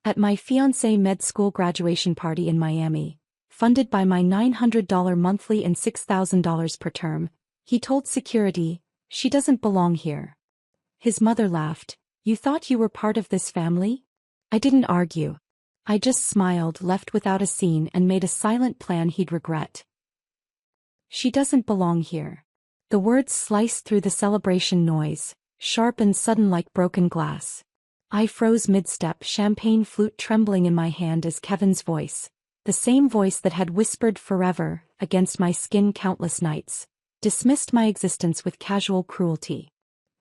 At my fiancé med school graduation party in Miami, funded by my $900 monthly and $6,000 per term, he told security, "She doesn't belong here." His mother laughed. "You thought you were part of this family?" I didn't argue. I just smiled, left without a scene, and made a silent plan he'd regret. "She doesn't belong here." The words sliced through the celebration noise, sharp and sudden like broken glass. I froze mid-step, champagne flute trembling in my hand as Kevin's voice, the same voice that had whispered forever against my skin countless nights, dismissed my existence with casual cruelty.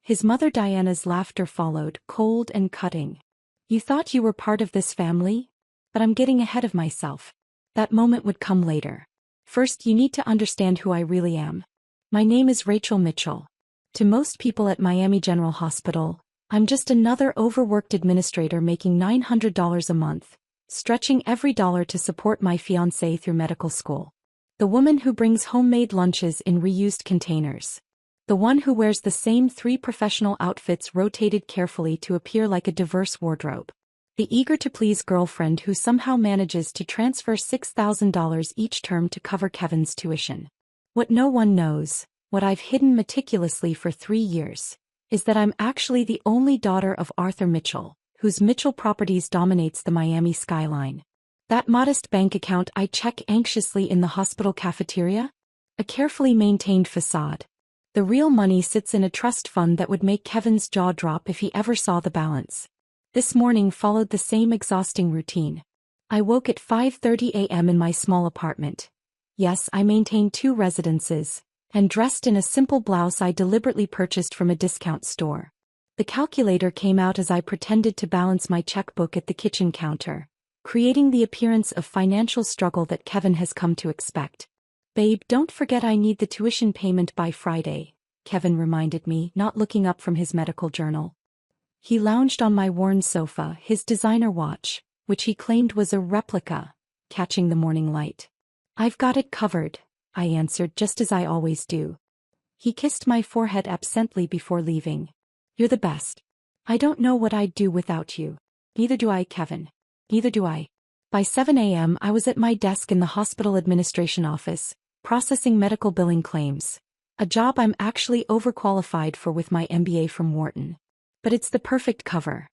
His mother Diana's laughter followed, cold and cutting. "You thought you were part of this family? But I'm getting ahead of myself. That moment would come later. First, you need to understand who I really am. My name is Rachel Mitchell. To most people at Miami General Hospital, I'm just another overworked administrator making $900 a month, stretching every dollar to support my fiancé through medical school. The woman who brings homemade lunches in reused containers. The one who wears the same 3 professional outfits rotated carefully to appear like a diverse wardrobe. The eager-to-please girlfriend who somehow manages to transfer $6,000 each term to cover Kevin's tuition. What no one knows, what I've hidden meticulously for 3 years, is that I'm actually the only daughter of Arthur Mitchell, whose Mitchell Properties dominates the Miami skyline. That modest bank account I check anxiously in the hospital cafeteria? A carefully maintained facade. The real money sits in a trust fund that would make Kevin's jaw drop if he ever saw the balance. This morning followed the same exhausting routine. I woke at 5:30 a.m. in my small apartment. Yes, I maintain 2 residences, and dressed in a simple blouse I deliberately purchased from a discount store. The calculator came out as I pretended to balance my checkbook at the kitchen counter, creating the appearance of financial struggle that Kevin has come to expect. "Babe, don't forget I need the tuition payment by Friday," Kevin reminded me, not looking up from his medical journal. He lounged on my worn sofa, his designer watch, which he claimed was a replica, catching the morning light. "I've got it covered," I answered, just as I always do. He kissed my forehead absently before leaving. "You're the best. I don't know what I'd do without you." "Neither do I, Kevin. Neither do I." By 7 a.m. I was at my desk in the hospital administration office, processing medical billing claims. A job I'm actually overqualified for with my MBA from Wharton. But it's the perfect cover.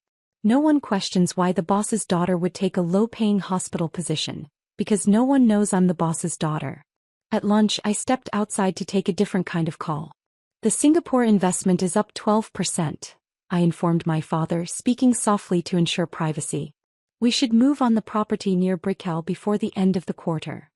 No one questions why the boss's daughter would take a low-paying hospital position, because no one knows I'm the boss's daughter. At lunch, I stepped outside to take a different kind of call. "The Singapore investment is up 12%, I informed my father, speaking softly to ensure privacy. "We should move on the property near Brickell before the end of the quarter."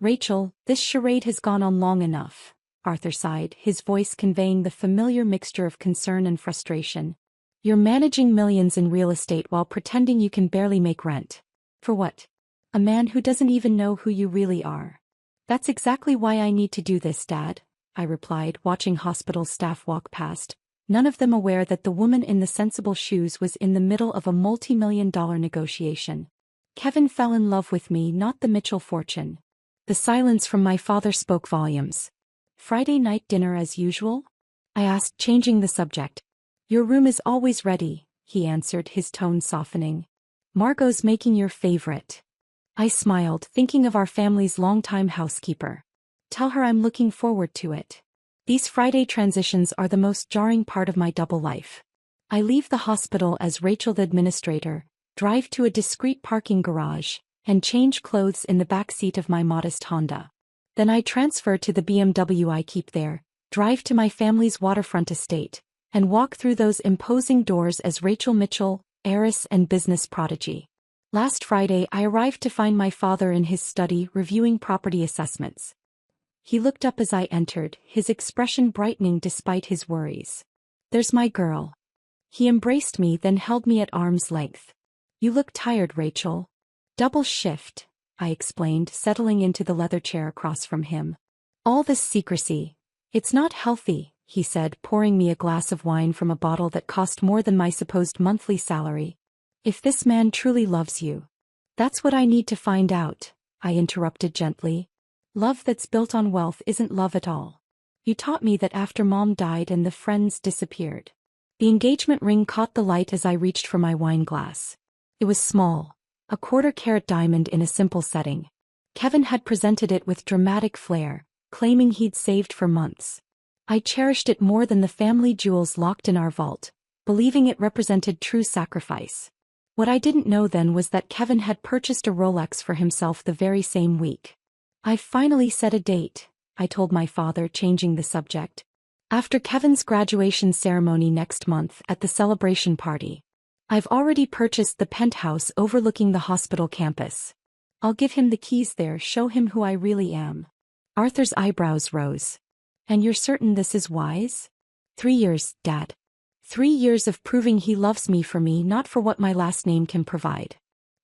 "Rachel, this charade has gone on long enough," Arthur sighed, his voice conveying the familiar mixture of concern and frustration. "You're managing millions in real estate while pretending you can barely make rent. For what? A man who doesn't even know who you really are." "That's exactly why I need to do this, Dad," I replied, watching hospital staff walk past, none of them aware that the woman in the sensible shoes was in the middle of a multi-million-dollar negotiation. Kevin fell in love with me, not the Mitchell fortune. The silence from my father spoke volumes. "Friday night dinner as usual?" I asked, changing the subject. "Your room is always ready," he answered, his tone softening. "Margot's making your favorite." I smiled, thinking of our family's longtime housekeeper. "Tell her I'm looking forward to it." These Friday transitions are the most jarring part of my double life. I leave the hospital as Rachel the administrator, drive to a discreet parking garage, and change clothes in the back seat of my modest Honda. Then I transfer to the BMW I keep there, drive to my family's waterfront estate, and walk through those imposing doors as Rachel Mitchell, heiress and business prodigy. Last Friday I arrived to find my father in his study reviewing property assessments. He looked up as I entered, his expression brightening despite his worries. "There's my girl." He embraced me, then held me at arm's length. "You look tired, Rachel." "Double shift," I explained, settling into the leather chair across from him. "All this secrecy. It's not healthy," he said, pouring me a glass of wine from a bottle that cost more than my supposed monthly salary. "If this man truly loves you." "That's what I need to find out," I interrupted gently. "Love that's built on wealth isn't love at all. You taught me that after Mom died and the friends disappeared." The engagement ring caught the light as I reached for my wine glass. It was small, A quarter-carat diamond in a simple setting. Kevin had presented it with dramatic flair, claiming he'd saved for months. I cherished it more than the family jewels locked in our vault, believing it represented true sacrifice. What I didn't know then was that Kevin had purchased a Rolex for himself the very same week. "I've finally set a date," I told my father, changing the subject. "After Kevin's graduation ceremony next month at the celebration party. I've already purchased the penthouse overlooking the hospital campus. I'll give him the keys there, show him who I really am." Arthur's eyebrows rose. "And you're certain this is wise?" 3 years, Dad. 3 years of proving he loves me for me, not for what my last name can provide.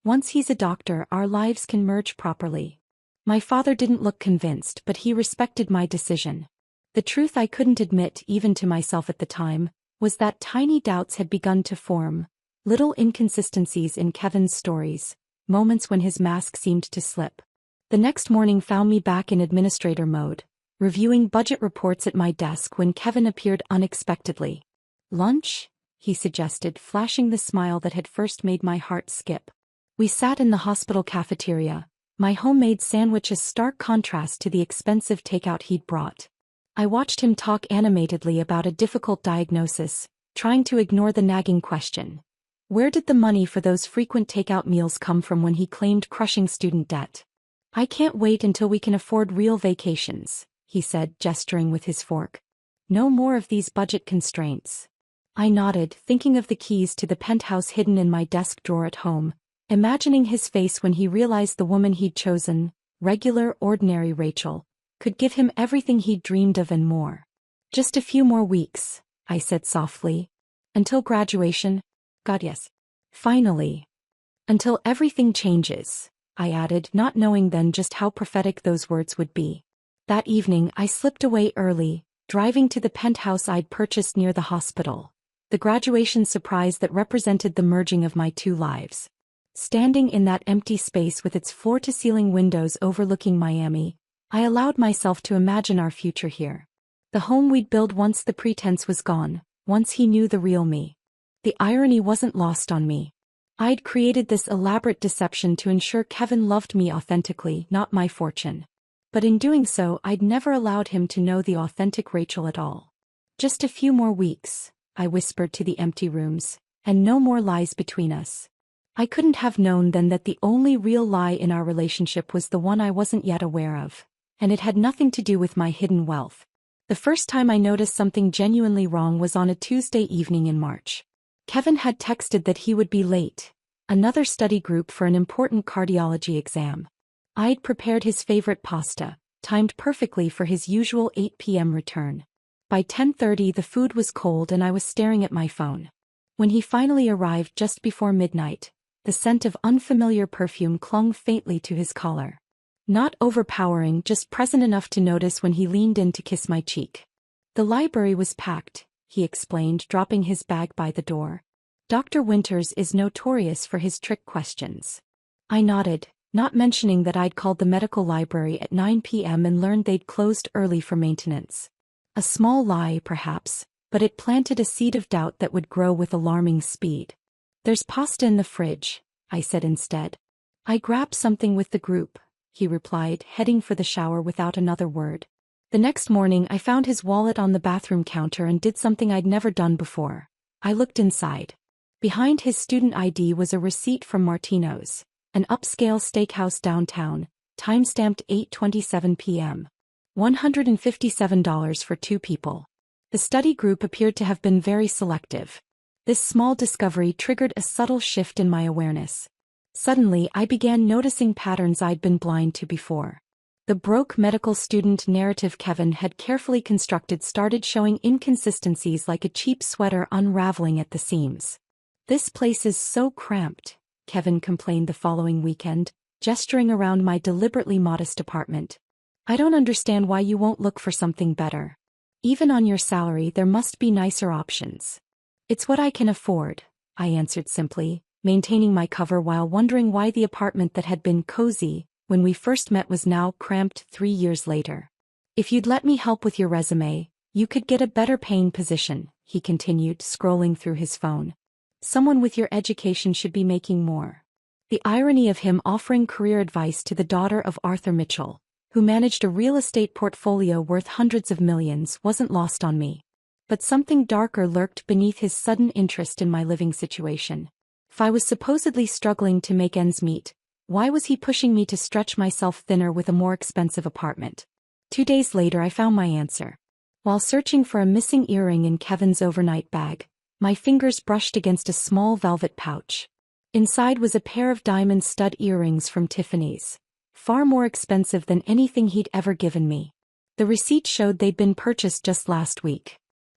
Once he's a doctor, our lives can merge properly." My father didn't look convinced, but he respected my decision. The truth I couldn't admit even to myself at the time was that tiny doubts had begun to form, little inconsistencies in Kevin's stories, moments when his mask seemed to slip. The next morning found me back in administrator mode, reviewing budget reports at my desk when Kevin appeared unexpectedly. "Lunch?" he suggested, flashing the smile that had first made my heart skip. We sat in the hospital cafeteria, my homemade sandwich a stark contrast to the expensive takeout he'd brought. I watched him talk animatedly about a difficult diagnosis, trying to ignore the nagging question. Where did the money for those frequent takeout meals come from when he claimed crushing student debt? "I can't wait until we can afford real vacations," he said, gesturing with his fork. "No more of these budget constraints." I nodded, thinking of the keys to the penthouse hidden in my desk drawer at home, imagining his face when he realized the woman he'd chosen, regular, ordinary Rachel, could give him everything he'd dreamed of and more. "Just a few more weeks," I said softly. "Until graduation?" "God, yes." "Finally." "Until everything changes," I added, not knowing then just how prophetic those words would be. That evening I slipped away early, driving to the penthouse I'd purchased near the hospital, the graduation surprise that represented the merging of my two lives. Standing in that empty space with its floor-to-ceiling windows overlooking Miami, I allowed myself to imagine our future here. The home we'd build once the pretense was gone, once he knew the real me. The irony wasn't lost on me. I'd created this elaborate deception to ensure Kevin loved me authentically, not my fortune. But in doing so, I'd never allowed him to know the authentic Rachel at all. "Just a few more weeks," I whispered to the empty rooms, "and no more lies between us." I couldn't have known then that the only real lie in our relationship was the one I wasn't yet aware of, and it had nothing to do with my hidden wealth. The first time I noticed something genuinely wrong was on a Tuesday evening in March. Kevin had texted that he would be late, another study group for an important cardiology exam. I'd prepared his favorite pasta, timed perfectly for his usual 8 p.m. return. By 10:30 the food was cold and I was staring at my phone. When he finally arrived just before midnight, the scent of unfamiliar perfume clung faintly to his collar. Not overpowering, just present enough to notice when he leaned in to kiss my cheek. "The library was packed," he explained, dropping his bag by the door. "Dr. Winters is notorious for his trick questions." I nodded, not mentioning that I'd called the medical library at 9 p.m. and learned they'd closed early for maintenance. A small lie, perhaps, but it planted a seed of doubt that would grow with alarming speed. "There's pasta in the fridge," I said instead. "I grabbed something with the group," he replied, heading for the shower without another word. The next morning I found his wallet on the bathroom counter and did something I'd never done before. I looked inside. Behind his student ID was a receipt from Martino's, an upscale steakhouse downtown, time-stamped 8:27 p.m. $157 for 2 people. The study group appeared to have been very selective. This small discovery triggered a subtle shift in my awareness. Suddenly I began noticing patterns I'd been blind to before. The broke medical student narrative Kevin had carefully constructed started showing inconsistencies like a cheap sweater unraveling at the seams. "This place is so cramped," Kevin complained the following weekend, gesturing around my deliberately modest apartment. "I don't understand why you won't look for something better. Even on your salary there must be nicer options." "It's what I can afford," I answered simply, maintaining my cover while wondering why the apartment that had been cozy when we first met was now cramped 3 years later. "If you'd let me help with your resume, you could get a better paying position," he continued, scrolling through his phone. "Someone with your education should be making more." The irony of him offering career advice to the daughter of Arthur Mitchell, who managed a real estate portfolio worth hundreds of millions, wasn't lost on me. But something darker lurked beneath his sudden interest in my living situation. If I was supposedly struggling to make ends meet, why was he pushing me to stretch myself thinner with a more expensive apartment? 2 days later I found my answer. While searching for a missing earring in Kevin's overnight bag, my fingers brushed against a small velvet pouch. Inside was a pair of diamond stud earrings from Tiffany's, far more expensive than anything he'd ever given me. The receipt showed they'd been purchased just last week.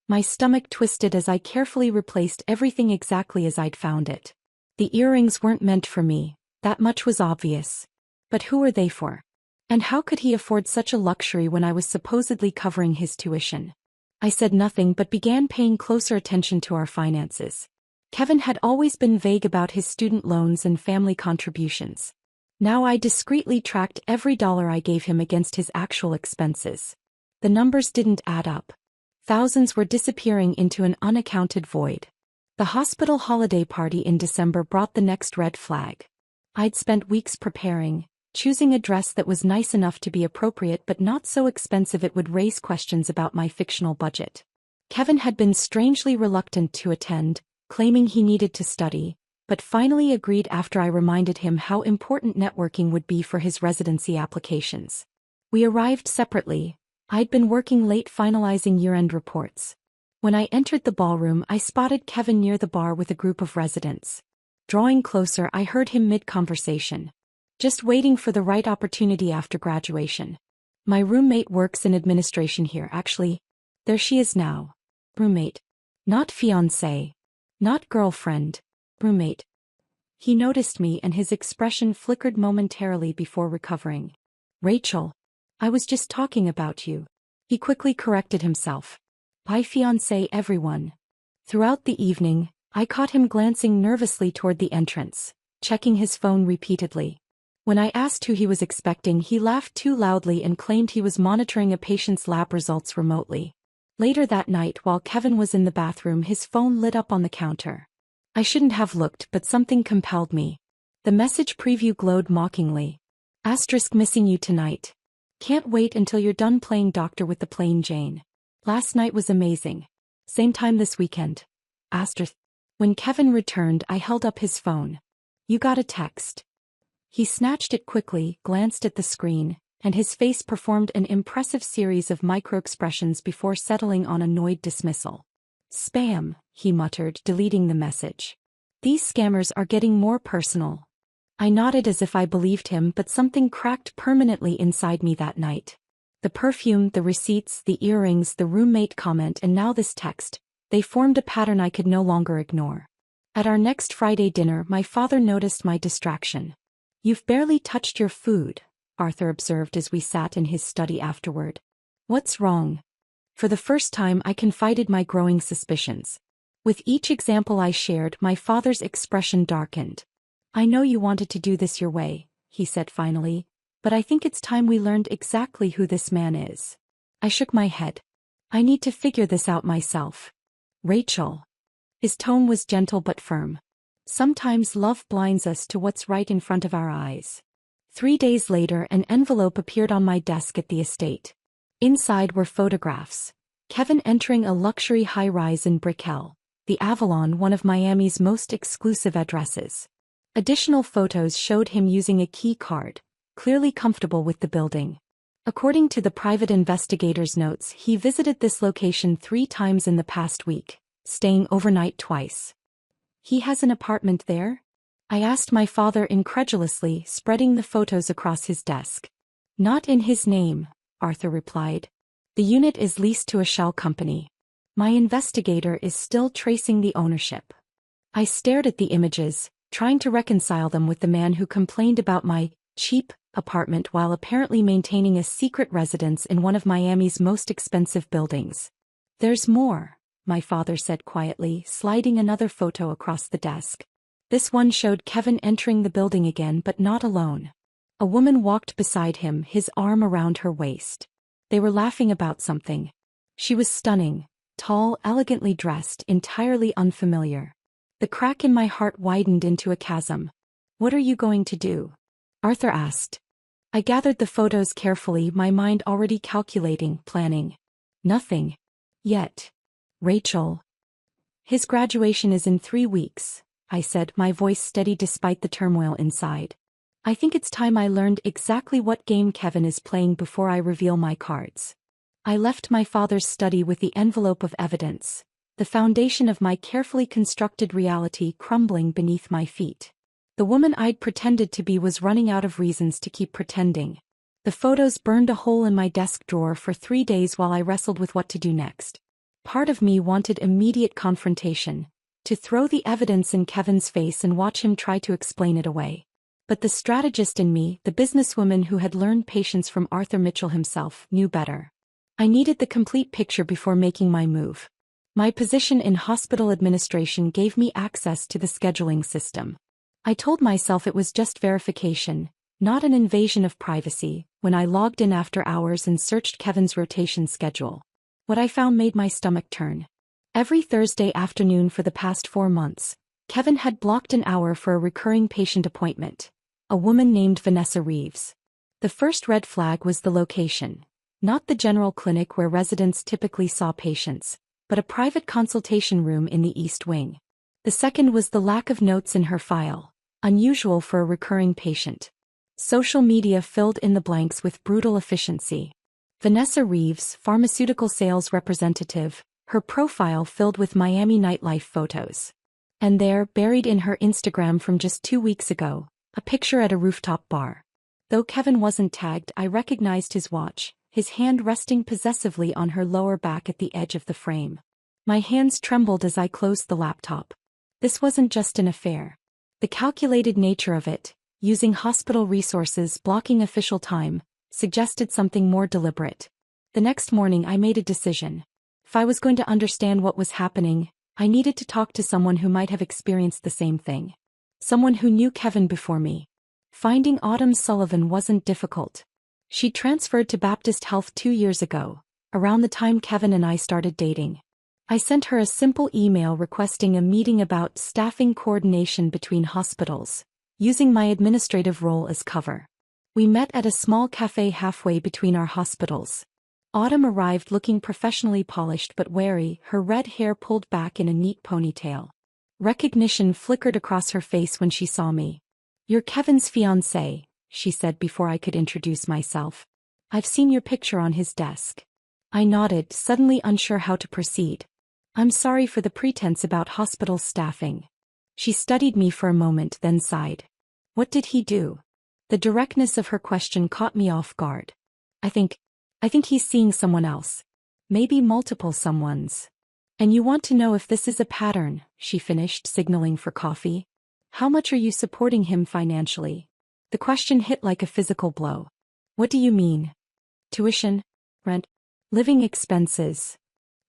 My stomach twisted as I carefully replaced everything exactly as I'd found it. The earrings weren't meant for me, that much was obvious. But who were they for? And how could he afford such a luxury when I was supposedly covering his tuition? I said nothing but began paying closer attention to our finances. Kevin had always been vague about his student loans and family contributions. Now I discreetly tracked every dollar I gave him against his actual expenses. The numbers didn't add up. Thousands were disappearing into an unaccounted void. The hospital holiday party in December brought the next red flag. I'd spent weeks preparing, choosing a dress that was nice enough to be appropriate but not so expensive it would raise questions about my fictional budget. Kevin had been strangely reluctant to attend, claiming he needed to study, but finally agreed after I reminded him how important networking would be for his residency applications. We arrived separately. I'd been working late finalizing year-end reports. When I entered the ballroom, I spotted Kevin near the bar with a group of residents. Drawing closer, I heard him mid-conversation. Just waiting for the right opportunity after graduation. My roommate works in administration here, actually. There she is now. Roommate. Not fiancé. Not girlfriend. Roommate. He noticed me and his expression flickered momentarily before recovering. Rachel. I was just talking about you. He quickly corrected himself. By fiancé everyone. Throughout the evening, I caught him glancing nervously toward the entrance, checking his phone repeatedly. When I asked who he was expecting, he laughed too loudly and claimed he was monitoring a patient's lab results remotely. Later that night, while Kevin was in the bathroom, his phone lit up on the counter. I shouldn't have looked, but something compelled me. The message preview glowed mockingly. Asterisk missing you tonight. Can't wait until you're done playing doctor with the plain Jane. Last night was amazing. Same time this weekend. Asterisk. When Kevin returned, I held up his phone. You got a text. He snatched it quickly, glanced at the screen, and his face performed an impressive series of micro-expressions before settling on annoyed dismissal. Spam, he muttered, deleting the message. These scammers are getting more personal. I nodded as if I believed him, but something cracked permanently inside me that night. The perfume, the receipts, the earrings, the roommate comment, and now this text, they formed a pattern I could no longer ignore. At our next Friday dinner, my father noticed my distraction. You've barely touched your food, Arthur observed as we sat in his study afterward. What's wrong? For the first time, I confided my growing suspicions. With each example I shared, my father's expression darkened. I know you wanted to do this your way, he said finally, but I think it's time we learned exactly who this man is. I shook my head. I need to figure this out myself. Rachel. His tone was gentle but firm. Sometimes love blinds us to what's right in front of our eyes. 3 days later, an envelope appeared on my desk at the estate. Inside were photographs. Kevin entering a luxury high-rise in Brickell, the Avalon, one of Miami's most exclusive addresses. Additional photos showed him using a key card, clearly comfortable with the building. According to the private investigator's notes, he visited this location 3 times in the past week, staying overnight twice. He has an apartment there? I asked my father incredulously, spreading the photos across his desk. Not in his name, Arthur replied. The unit is leased to a shell company. My investigator is still tracing the ownership. I stared at the images, trying to reconcile them with the man who complained about my cheap apartment while apparently maintaining a secret residence in one of Miami's most expensive buildings. There's more, my father said quietly, sliding another photo across the desk. This one showed Kevin entering the building again, but not alone. A woman walked beside him, his arm around her waist. They were laughing about something. She was stunning, tall, elegantly dressed, entirely unfamiliar. The crack in my heart widened into a chasm. What are you going to do? Arthur asked. I gathered the photos carefully, my mind already calculating, planning. Nothing. Yet. Rachel. His graduation is in 3 weeks, I said, my voice steady despite the turmoil inside. I think it's time I learned exactly what game Kevin is playing before I reveal my cards. I left my father's study with the envelope of evidence, the foundation of my carefully constructed reality crumbling beneath my feet. The woman I'd pretended to be was running out of reasons to keep pretending. The photos burned a hole in my desk drawer for 3 days while I wrestled with what to do next. Part of me wanted immediate confrontation, to throw the evidence in Kevin's face and watch him try to explain it away. But the strategist in me, the businesswoman who had learned patience from Arthur Mitchell himself, knew better. I needed the complete picture before making my move. My position in hospital administration gave me access to the scheduling system. I told myself it was just verification, not an invasion of privacy, when I logged in after hours and searched Kevin's rotation schedule. What I found made my stomach turn. Every Thursday afternoon for the past 4 months, Kevin had blocked an hour for a recurring patient appointment, a woman named Vanessa Reeves. The first red flag was the location, not the general clinic where residents typically saw patients, but a private consultation room in the East Wing. The second was the lack of notes in her file, unusual for a recurring patient. Social media filled in the blanks with brutal efficiency. Vanessa Reeves, pharmaceutical sales representative, her profile filled with Miami nightlife photos. And there, buried in her Instagram from just 2 weeks ago, a picture at a rooftop bar. Though Kevin wasn't tagged, I recognized his watch, his hand resting possessively on her lower back at the edge of the frame. My hands trembled as I closed the laptop. This wasn't just an affair. The calculated nature of it, using hospital resources, blocking official time, suggested something more deliberate. The next morning I made a decision. If I was going to understand what was happening, I needed to talk to someone who might have experienced the same thing. Someone who knew Kevin before me. Finding Autumn Sullivan wasn't difficult. She transferred to Baptist Health 2 years ago, around the time Kevin and I started dating. I sent her a simple email requesting a meeting about staffing coordination between hospitals, using my administrative role as cover. We met at a small cafe halfway between our hospitals. Autumn arrived looking professionally polished but wary, her red hair pulled back in a neat ponytail. Recognition flickered across her face when she saw me. "You're Kevin's fiancée," she said before I could introduce myself. "I've seen your picture on his desk." I nodded, suddenly unsure how to proceed. "I'm sorry for the pretense about hospital staffing." She studied me for a moment, then sighed. "What did he do?" The directness of her question caught me off guard. I think he's seeing someone else. Maybe multiple someones. "And you want to know if this is a pattern," she finished, signaling for coffee. "How much are you supporting him financially?" The question hit like a physical blow. "What do you mean?" "Tuition? Rent? Living expenses?"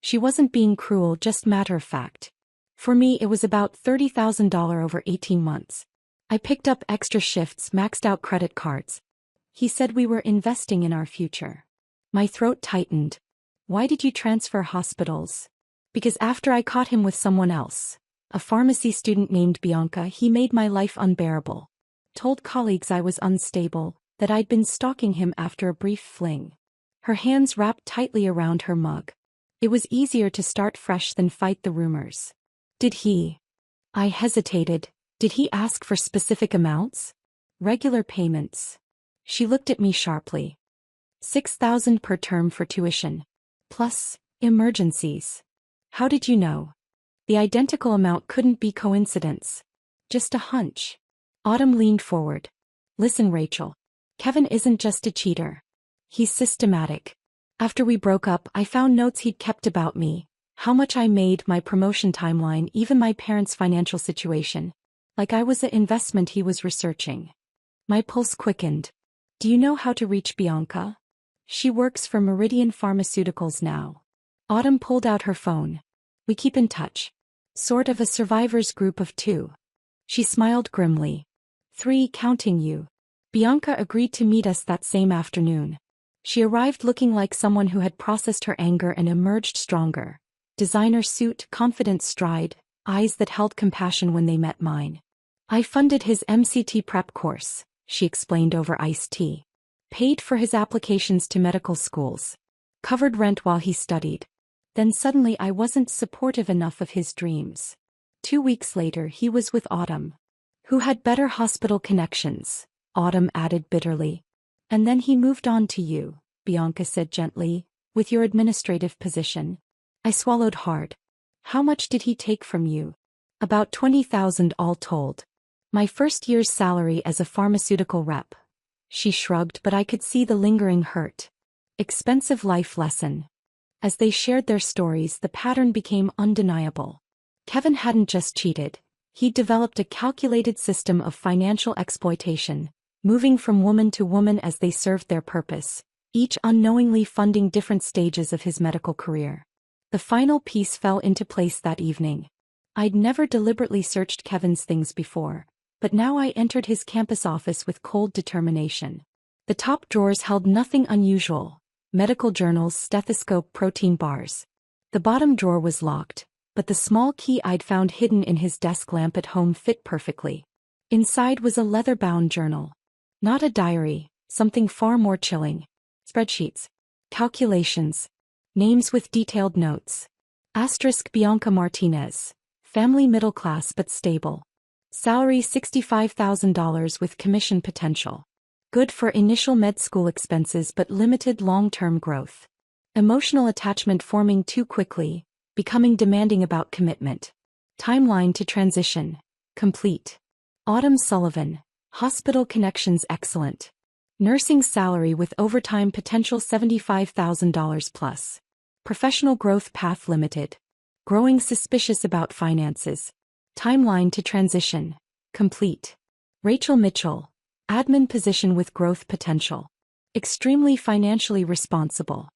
She wasn't being cruel, just matter of fact. For me it was about $30,000 over 18 months. I picked up extra shifts, maxed out credit cards. He said we were investing in our future. My throat tightened. "Why did you transfer hospitals?" "Because after I caught him with someone else, a pharmacy student named Bianca, he made my life unbearable. Told colleagues I was unstable, that I'd been stalking him after a brief fling." Her hands wrapped tightly around her mug. It was easier to start fresh than fight the rumors. "Did he?" I hesitated. "Did he ask for specific amounts?" "Regular payments." She looked at me sharply. $6,000 per term for tuition. Plus, emergencies. "How did you know?" The identical amount couldn't be coincidence. Just a hunch. Autumn leaned forward. "Listen, Rachel. Kevin isn't just a cheater. He's systematic. After we broke up, I found notes he'd kept about me. How much I made, my promotion timeline, even my parents' financial situation. Like I was an investment he was researching." My pulse quickened. "Do you know how to reach Bianca?" "She works for Meridian Pharmaceuticals now." Autumn pulled out her phone. "We keep in touch. Sort of a survivors group of 2. She smiled grimly. 3 counting you." Bianca agreed to meet us that same afternoon. She arrived looking like someone who had processed her anger and emerged stronger. Designer suit, confident stride, eyes that held compassion when they met mine. I funded his MCT prep course, she explained over iced tea. Paid for his applications to medical schools. Covered rent while he studied. Then suddenly I wasn't supportive enough of his dreams. 2 weeks later he was with Autumn, who had better hospital connections, Autumn added bitterly. And then he moved on to you, Bianca said gently, with your administrative position. I swallowed hard. How much did he take from you? About 20,000 all told. My first year's salary as a pharmaceutical rep. She shrugged, but I could see the lingering hurt. Expensive life lesson. As they shared their stories, the pattern became undeniable. Kevin hadn't just cheated. He'd developed a calculated system of financial exploitation, moving from woman to woman as they served their purpose, each unknowingly funding different stages of his medical career. The final piece fell into place that evening. I'd never deliberately searched Kevin's things before, but now I entered his campus office with cold determination. The top drawers held nothing unusual: medical journals, stethoscope, protein bars. The bottom drawer was locked, but the small key I'd found hidden in his desk lamp at home fit perfectly. Inside was a leather-bound journal. Not a diary, something far more chilling. Spreadsheets. Calculations. Names with detailed notes. Asterisk Bianca Martinez. Family middle class but stable. Salary $65,000 with commission potential. Good for initial med school expenses but limited long-term growth. Emotional attachment forming too quickly, becoming demanding about commitment. Timeline to transition. Complete. Autumn Sullivan. Hospital connections excellent. Nursing salary with overtime potential $75,000 plus. Professional growth path limited. Growing suspicious about finances. Timeline to transition. Complete. Rachel Mitchell. Admin position with growth potential. Extremely financially responsible.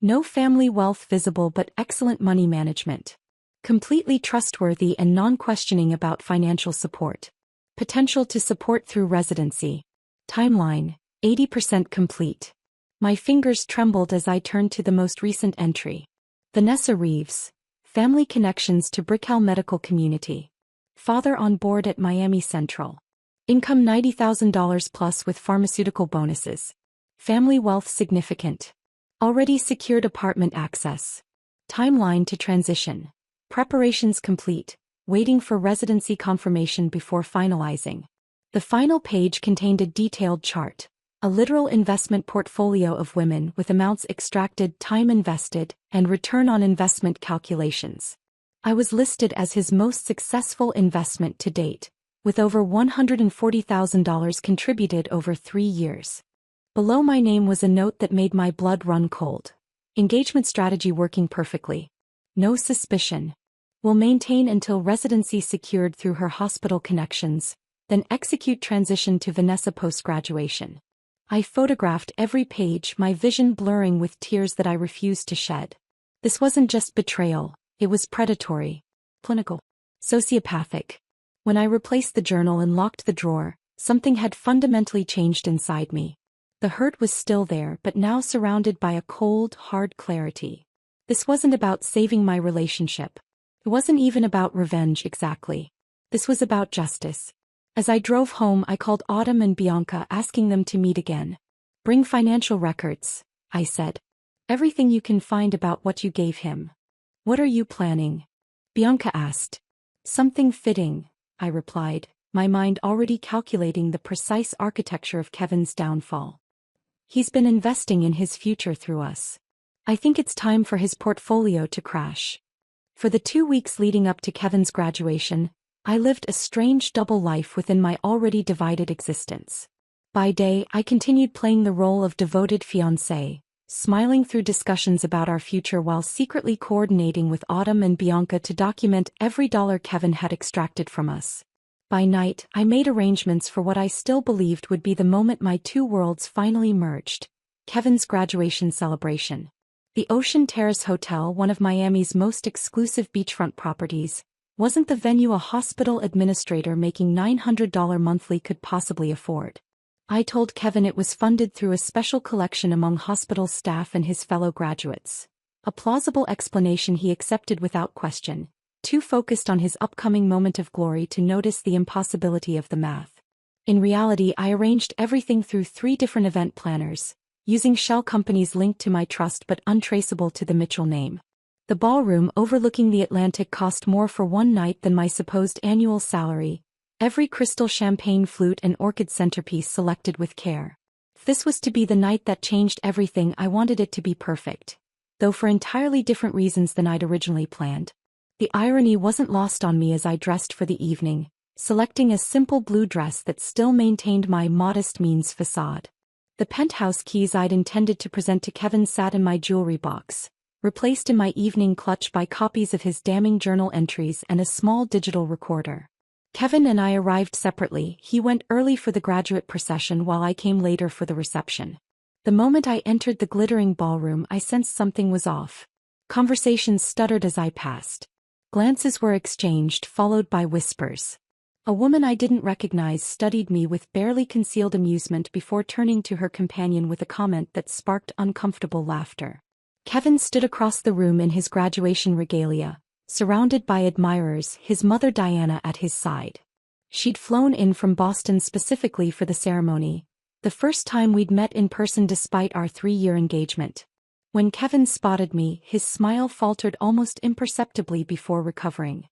No family wealth visible but excellent money management. Completely trustworthy and non-questioning about financial support. Potential to support through residency. Timeline, 80% complete. My fingers trembled as I turned to the most recent entry. Vanessa Reeves. Family connections to Brickell Medical Community. Father on board at Miami Central. Income $90,000 plus with pharmaceutical bonuses. Family wealth significant. Already secured apartment access. Timeline to transition. Preparations complete, waiting for residency confirmation before finalizing. The final page contained a detailed chart. A literal investment portfolio of women with amounts extracted, time invested, and return on investment calculations. I was listed as his most successful investment to date, with over $140,000 contributed over 3 years. Below my name was a note that made my blood run cold. Engagement strategy working perfectly. No suspicion. Will maintain until residency secured through her hospital connections, then execute transition to Vanessa post-graduation. I photographed every page, my vision blurring with tears that I refused to shed. This wasn't just betrayal, it was predatory, clinical, sociopathic. When I replaced the journal and locked the drawer, something had fundamentally changed inside me. The hurt was still there, but now surrounded by a cold, hard clarity. This wasn't about saving my relationship. It wasn't even about revenge exactly. This was about justice. As I drove home, I called Autumn and Bianca, asking them to meet again. Bring financial records, I said. Everything you can find about what you gave him. What are you planning? Bianca asked. Something fitting, I replied, my mind already calculating the precise architecture of Kevin's downfall. He's been investing in his future through us. I think it's time for his portfolio to crash. For the 2 weeks leading up to Kevin's graduation, I lived a strange double life within my already divided existence. By day, I continued playing the role of devoted fiancé, smiling through discussions about our future while secretly coordinating with Autumn and Bianca to document every dollar Kevin had extracted from us. By night, I made arrangements for what I still believed would be the moment my two worlds finally merged: Kevin's graduation celebration. The Ocean Terrace Hotel, one of Miami's most exclusive beachfront properties, wasn't the venue a hospital administrator making $900 monthly could possibly afford. I told Kevin it was funded through a special collection among hospital staff and his fellow graduates. A plausible explanation he accepted without question, too focused on his upcoming moment of glory to notice the impossibility of the math. In reality, I arranged everything through 3 different event planners, using shell companies linked to my trust but untraceable to the Mitchell name. The ballroom overlooking the Atlantic cost more for one night than my supposed annual salary, every crystal champagne flute and orchid centerpiece selected with care. This was to be the night that changed everything. I wanted it to be perfect, though for entirely different reasons than I'd originally planned. The irony wasn't lost on me as I dressed for the evening, selecting a simple blue dress that still maintained my modest means facade. The penthouse keys I'd intended to present to Kevin sat in my jewelry box, replaced in my evening clutch by copies of his damning journal entries and a small digital recorder. Kevin and I arrived separately. He went early for the graduate procession while I came later for the reception. The moment I entered the glittering ballroom, I sensed something was off. Conversations stuttered as I passed. Glances were exchanged, followed by whispers. A woman I didn't recognize studied me with barely concealed amusement before turning to her companion with a comment that sparked uncomfortable laughter. Kevin stood across the room in his graduation regalia, surrounded by admirers, his mother Diana at his side. She'd flown in from Boston specifically for the ceremony, the first time we'd met in person despite our 3-year engagement. When Kevin spotted me, his smile faltered almost imperceptibly before recovering.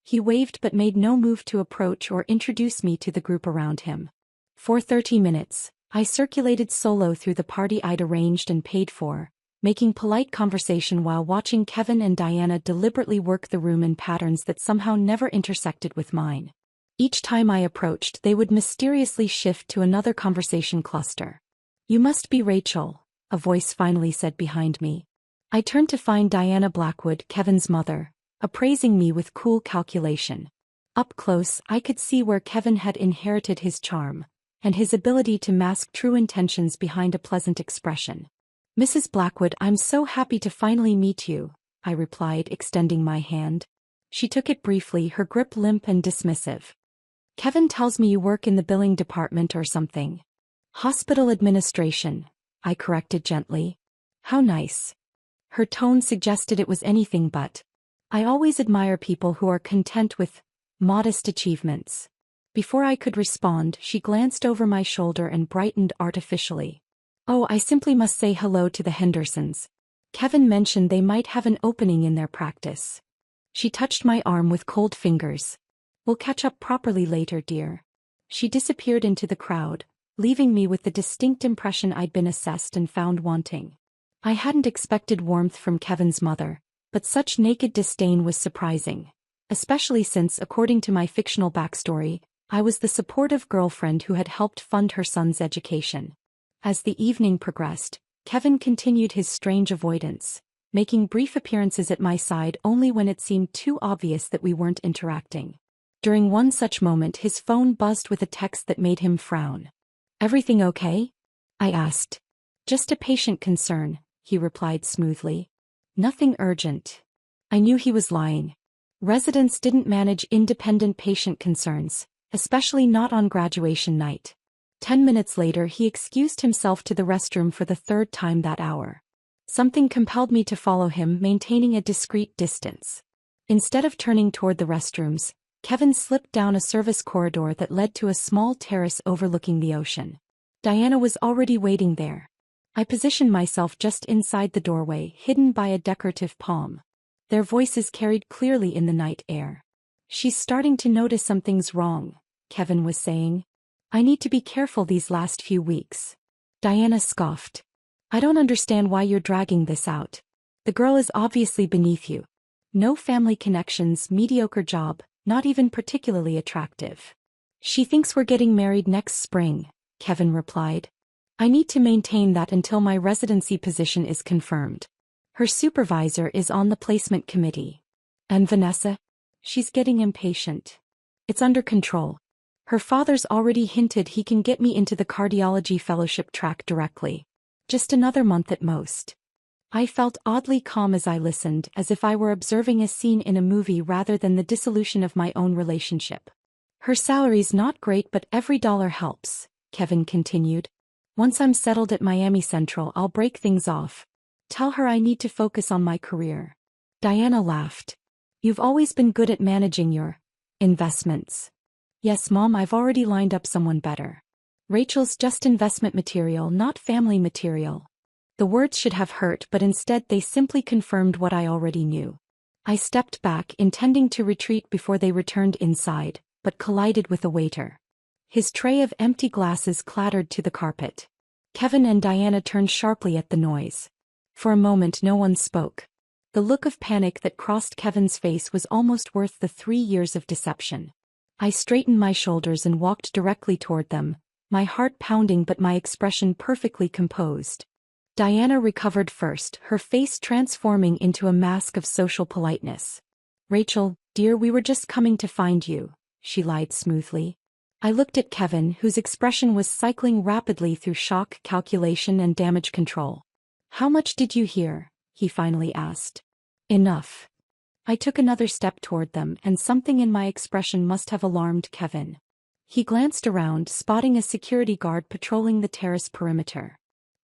He waved but made no move to approach or introduce me to the group around him. For 30 minutes, I circulated solo through the party I'd arranged and paid for, making polite conversation while watching Kevin and Diana deliberately work the room in patterns that somehow never intersected with mine. Each time I approached, they would mysteriously shift to another conversation cluster. "You must be Rachel," a voice finally said behind me. I turned to find Diana Blackwood, Kevin's mother, appraising me with cool calculation. Up close, I could see where Kevin had inherited his charm, and his ability to mask true intentions behind a pleasant expression. "Mrs. Blackwood, I'm so happy to finally meet you," I replied, extending my hand. She took it briefly, her grip limp and dismissive. "Kevin tells me you work in the billing department or something." "Hospital administration," I corrected gently. "How nice." Her tone suggested it was anything but. I always admire people who are content with modest achievements. Before I could respond, she glanced over my shoulder and brightened artificially. "Oh, I simply must say hello to the Hendersons. Kevin mentioned they might have an opening in their practice." She touched my arm with cold fingers. "We'll catch up properly later, dear." She disappeared into the crowd, leaving me with the distinct impression I'd been assessed and found wanting. I hadn't expected warmth from Kevin's mother, but such naked disdain was surprising, especially since, according to my fictional backstory, I was the supportive girlfriend who had helped fund her son's education. As the evening progressed, Kevin continued his strange avoidance, making brief appearances at my side only when it seemed too obvious that we weren't interacting. During one such moment, his phone buzzed with a text that made him frown. "Everything okay?" I asked. "Just a patient concern," he replied smoothly. "Nothing urgent." I knew he was lying. Residents didn't manage independent patient concerns, especially not on graduation night. 10 minutes later, he excused himself to the restroom for the 3rd time that hour. Something compelled me to follow him, maintaining a discreet distance. Instead of turning toward the restrooms, Kevin slipped down a service corridor that led to a small terrace overlooking the ocean. Diana was already waiting there. I positioned myself just inside the doorway, hidden by a decorative palm. Their voices carried clearly in the night air. "She's starting to notice something's wrong," Kevin was saying. "I need to be careful these last few weeks." Diana scoffed. "I don't understand why you're dragging this out. The girl is obviously beneath you. No family connections, mediocre job, not even particularly attractive." "She thinks we're getting married next spring," Kevin replied. "I need to maintain that until my residency position is confirmed. Her supervisor is on the placement committee." "And Vanessa?" "She's getting impatient." "It's under control. Her father's already hinted he can get me into the cardiology fellowship track directly. Just another month at most." I felt oddly calm as I listened, as if I were observing a scene in a movie rather than the dissolution of my own relationship. "Her salary's not great, but every dollar helps," Kevin continued. "Once I'm settled at Miami Central, I'll break things off. Tell her I need to focus on my career." Diana laughed. You've always been good at managing your investments. Yes, Mom, I've already lined up someone better. Rachel's just investment material, not family material. The words should have hurt, but instead they simply confirmed what I already knew. I stepped back, intending to retreat before they returned inside, but collided with a waiter. His tray of empty glasses clattered to the carpet. Kevin and Diana turned sharply at the noise. For a moment no one spoke. The look of panic that crossed Kevin's face was almost worth the 3 years of deception. I straightened my shoulders and walked directly toward them, my heart pounding but my expression perfectly composed. Diana recovered first, her face transforming into a mask of social politeness. Rachel, dear, we were just coming to find you, she lied smoothly. I looked at Kevin, whose expression was cycling rapidly through shock, calculation, and damage control. How much did you hear? He finally asked. Enough. I took another step toward them, and something in my expression must have alarmed Kevin. He glanced around, spotting a security guard patrolling the terrace perimeter.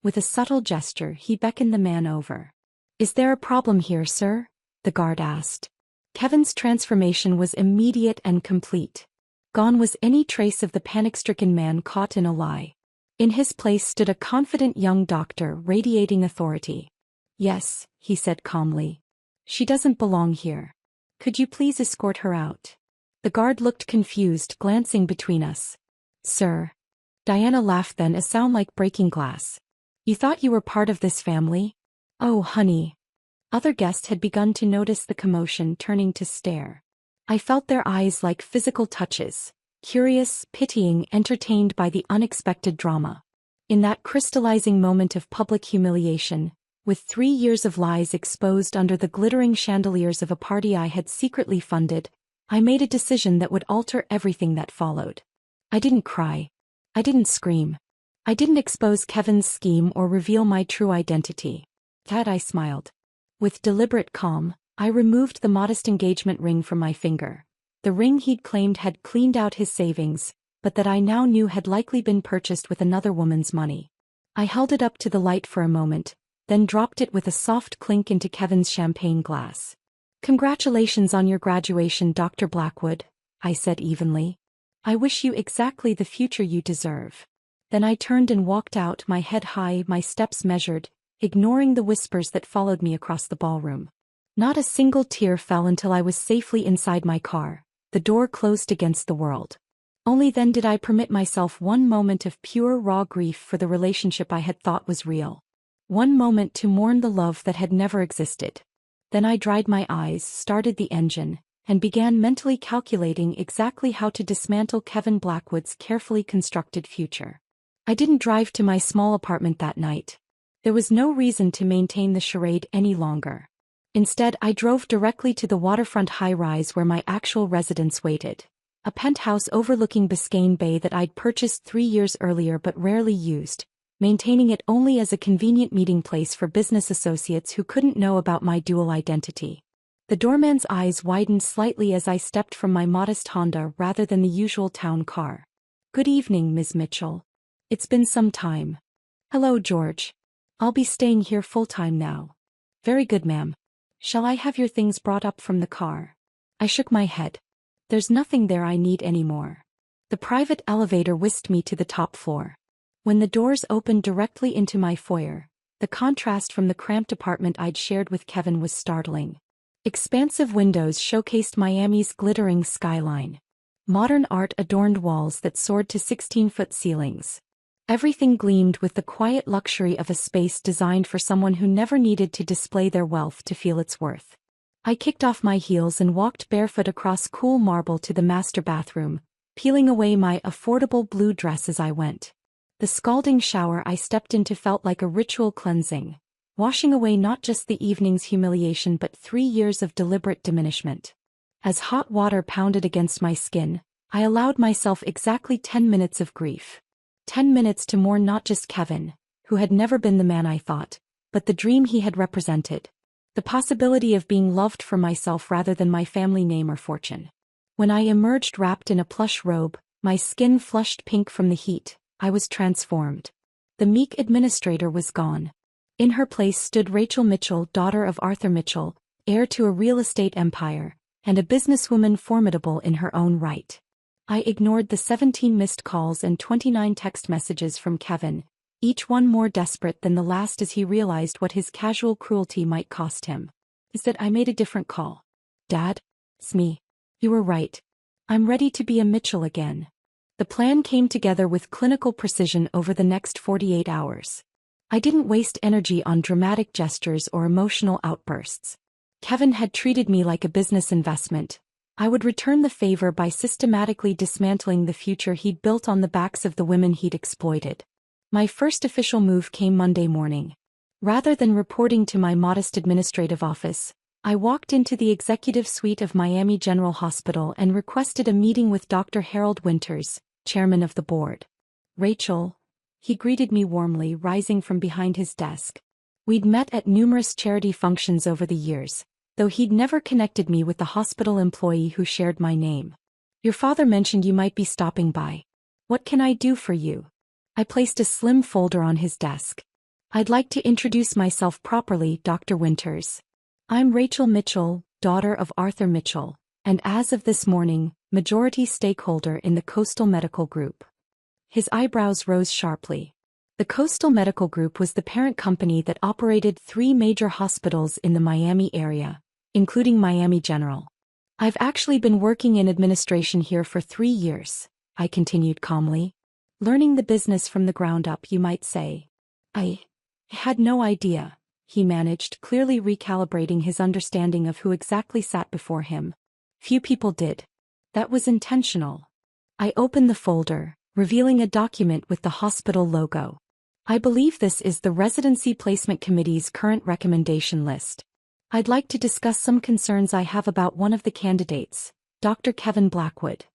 With a subtle gesture, he beckoned the man over. Is there a problem here, sir? The guard asked. Kevin's transformation was immediate and complete. Gone was any trace of the panic-stricken man caught in a lie. In his place stood a confident young doctor, radiating authority. Yes, he said calmly. She doesn't belong here. Could you please escort her out? The guard looked confused, glancing between us. Sir. Diana laughed, then a sound like breaking glass. You thought you were part of this family? Oh, honey. Other guests had begun to notice the commotion, turning to stare. I felt their eyes like physical touches, curious, pitying, entertained by the unexpected drama. In that crystallizing moment of public humiliation, with 3 years of lies exposed under the glittering chandeliers of a party I had secretly funded, I made a decision that would alter everything that followed. I didn't cry. I didn't scream. I didn't expose Kevin's scheme or reveal my true identity. That I smiled. With deliberate calm, I removed the modest engagement ring from my finger. The ring he'd claimed had cleaned out his savings, but that I now knew had likely been purchased with another woman's money. I held it up to the light for a moment, then dropped it with a soft clink into Kevin's champagne glass. Congratulations on your graduation, Dr. Blackwood, I said evenly. I wish you exactly the future you deserve. Then I turned and walked out, my head high, my steps measured, ignoring the whispers that followed me across the ballroom. Not a single tear fell until I was safely inside my car, the door closed against the world. Only then did I permit myself one moment of pure raw grief for the relationship I had thought was real. One moment to mourn the love that had never existed. Then I dried my eyes, started the engine, and began mentally calculating exactly how to dismantle Kevin Blackwood's carefully constructed future. I didn't drive to my small apartment that night. There was no reason to maintain the charade any longer. Instead, I drove directly to the waterfront high-rise where my actual residence waited. A penthouse overlooking Biscayne Bay that I'd purchased 3 years earlier but rarely used, maintaining it only as a convenient meeting place for business associates who couldn't know about my dual identity. The doorman's eyes widened slightly as I stepped from my modest Honda rather than the usual town car. Good evening, Ms. Mitchell. It's been some time. Hello, George. I'll be staying here full-time now. Very good, ma'am. Shall I have your things brought up from the car? I shook my head. There's nothing there I need anymore. The private elevator whisked me to the top floor. When the doors opened directly into my foyer, the contrast from the cramped apartment I'd shared with Kevin was startling. Expansive windows showcased Miami's glittering skyline. Modern art adorned walls that soared to 16-foot ceilings. Everything gleamed with the quiet luxury of a space designed for someone who never needed to display their wealth to feel its worth. I kicked off my heels and walked barefoot across cool marble to the master bathroom, peeling away my affordable blue dress as I went. The scalding shower I stepped into felt like a ritual cleansing, washing away not just the evening's humiliation but 3 years of deliberate diminishment. As hot water pounded against my skin, I allowed myself exactly 10 minutes of grief. 10 minutes to mourn not just Kevin, who had never been the man I thought, but the dream he had represented. The possibility of being loved for myself rather than my family name or fortune. When I emerged wrapped in a plush robe, my skin flushed pink from the heat, I was transformed. The meek administrator was gone. In her place stood Rachel Mitchell, daughter of Arthur Mitchell, heir to a real estate empire, and a businesswoman formidable in her own right. I ignored the 17 missed calls and 29 text messages from Kevin, each one more desperate than the last as he realized what his casual cruelty might cost him. Is that I made a different call. Dad? It's me. You were right. I'm ready to be a Mitchell again. The plan came together with clinical precision over the next 48 hours. I didn't waste energy on dramatic gestures or emotional outbursts. Kevin had treated me like a business investment. I would return the favor by systematically dismantling the future he'd built on the backs of the women he'd exploited. My first official move came Monday morning. Rather than reporting to my modest administrative office, I walked into the executive suite of Miami General Hospital and requested a meeting with Dr. Harold Winters, chairman of the board. Rachel, he greeted me warmly, rising from behind his desk. We'd met at numerous charity functions over the years, though he'd never connected me with the hospital employee who shared my name. Your father mentioned you might be stopping by. What can I do for you? I placed a slim folder on his desk. I'd like to introduce myself properly, Dr. Winters. I'm Rachel Mitchell, daughter of Arthur Mitchell, and as of this morning, majority stakeholder in the Coastal Medical Group. His eyebrows rose sharply. The Coastal Medical Group was the parent company that operated 3 major hospitals in the Miami area, including Miami General. I've actually been working in administration here for 3 years, I continued calmly. Learning the business from the ground up, you might say. I had no idea, he managed, clearly recalibrating his understanding of who exactly sat before him. Few people did. That was intentional. I opened the folder, revealing a document with the hospital logo. I believe this is the Residency Placement Committee's current recommendation list. I'd like to discuss some concerns I have about one of the candidates, Dr. Kevin Blackwood.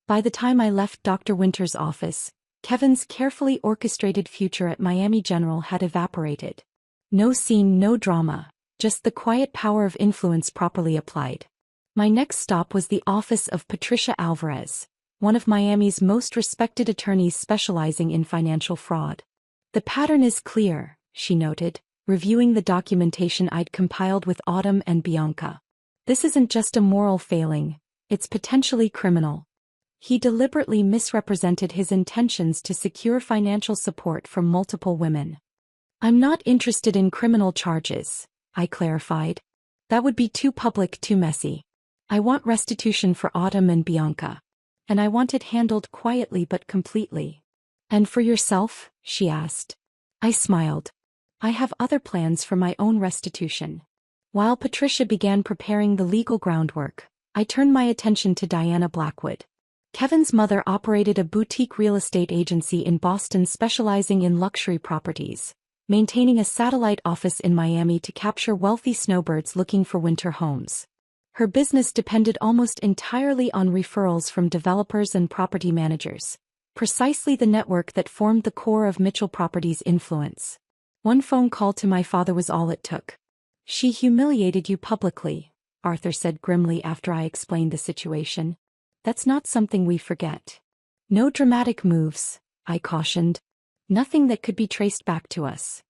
By the time I left Dr. Winters' office, Kevin's carefully orchestrated future at Miami General had evaporated. No scene, no drama, just the quiet power of influence properly applied. My next stop was the office of Patricia Alvarez, one of Miami's most respected attorneys specializing in financial fraud. The pattern is clear, she noted, reviewing the documentation I'd compiled with Autumn and Bianca. This isn't just a moral failing, it's potentially criminal. He deliberately misrepresented his intentions to secure financial support from multiple women. I'm not interested in criminal charges, I clarified. That would be too public, too messy. I want restitution for Autumn and Bianca. And I want it handled quietly but completely. And for yourself? She asked. I smiled. I have other plans for my own restitution. While Patricia began preparing the legal groundwork, I turned my attention to Diana Blackwood. Kevin's mother operated a boutique real estate agency in Boston specializing in luxury properties, maintaining a satellite office in Miami to capture wealthy snowbirds looking for winter homes. Her business depended almost entirely on referrals from developers and property managers, precisely the network that formed the core of Mitchell Properties' influence. One phone call to my father was all it took. She humiliated you publicly, Arthur said grimly after I explained the situation. That's not something we forget. No dramatic moves, I cautioned. Nothing that could be traced back to us.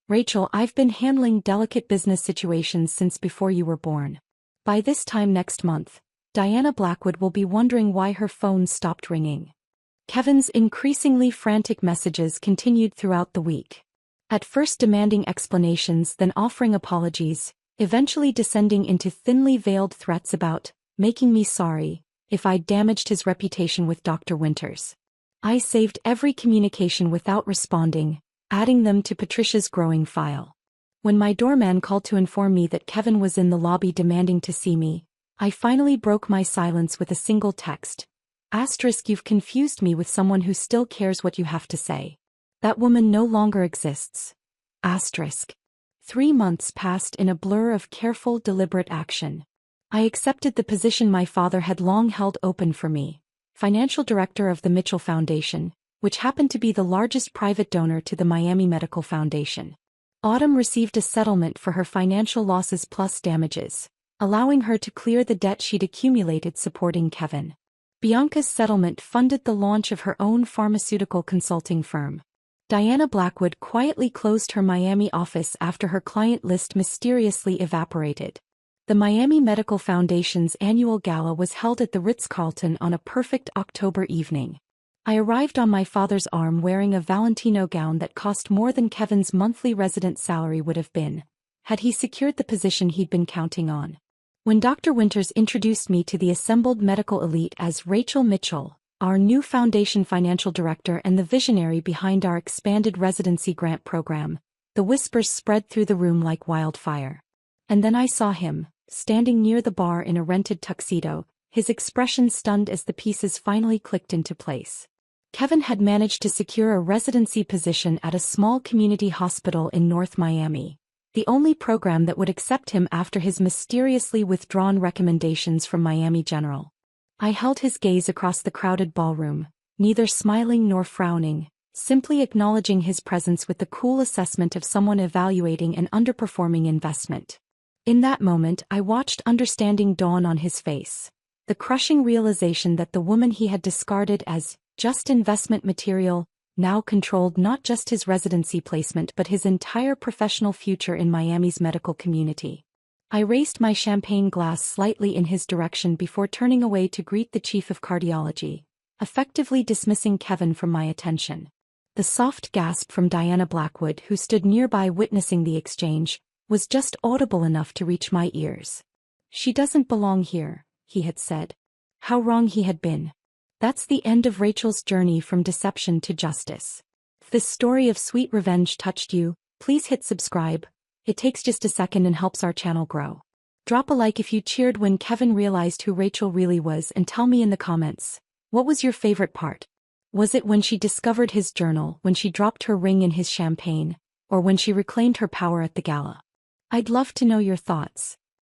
Rachel, I've been handling delicate business situations since before you were born. By this time next month, Diana Blackwood will be wondering why her phone stopped ringing. Kevin's increasingly frantic messages continued throughout the week. At first demanding explanations, then offering apologies, eventually descending into thinly veiled threats about making me sorry if I'd damaged his reputation with Dr. Winters. I saved every communication without responding, adding them to Patricia's growing file. When my doorman called to inform me that Kevin was in the lobby demanding to see me, I finally broke my silence with a single text. Asterisk, you've confused me with someone who still cares what you have to say. That woman no longer exists. Asterisk. 3 months passed in a blur of careful, deliberate action. I accepted the position my father had long held open for me, financial director of the Mitchell Foundation, which happened to be the largest private donor to the Miami Medical Foundation. Autumn received a settlement for her financial losses plus damages, allowing her to clear the debt she'd accumulated supporting Kevin. Bianca's settlement funded the launch of her own pharmaceutical consulting firm. Diana Blackwood quietly closed her Miami office after her client list mysteriously evaporated. The Miami Medical Foundation's annual gala was held at the Ritz-Carlton on a perfect October evening. I arrived on my father's arm wearing a Valentino gown that cost more than Kevin's monthly resident salary would have been, had he secured the position he'd been counting on. When Dr. Winters introduced me to the assembled medical elite as Rachel Mitchell, our new foundation financial director and the visionary behind our expanded residency grant program, the whispers spread through the room like wildfire. And then I saw him, standing near the bar in a rented tuxedo, his expression stunned as the pieces finally clicked into place. Kevin had managed to secure a residency position at a small community hospital in North Miami, the only program that would accept him after his mysteriously withdrawn recommendations from Miami General. I held his gaze across the crowded ballroom, neither smiling nor frowning, simply acknowledging his presence with the cool assessment of someone evaluating an underperforming investment. In that moment, I watched understanding dawn on his face, the crushing realization that the woman he had discarded as just investment material now controlled not just his residency placement but his entire professional future in Miami's medical community. I raised my champagne glass slightly in his direction before turning away to greet the chief of cardiology, effectively dismissing Kevin from my attention. The soft gasp from Diana Blackwood, who stood nearby witnessing the exchange, was just audible enough to reach my ears. "She doesn't belong here," he had said. How wrong he had been. That's the end of Rachel's journey from deception to justice. If this story of sweet revenge touched you, please hit subscribe. It takes just a second and helps our channel grow. Drop a like if you cheered when Kevin realized who Rachel really was and tell me in the comments, what was your favorite part? Was it when she discovered his journal, when she dropped her ring in his champagne, or when she reclaimed her power at the gala? I'd love to know your thoughts.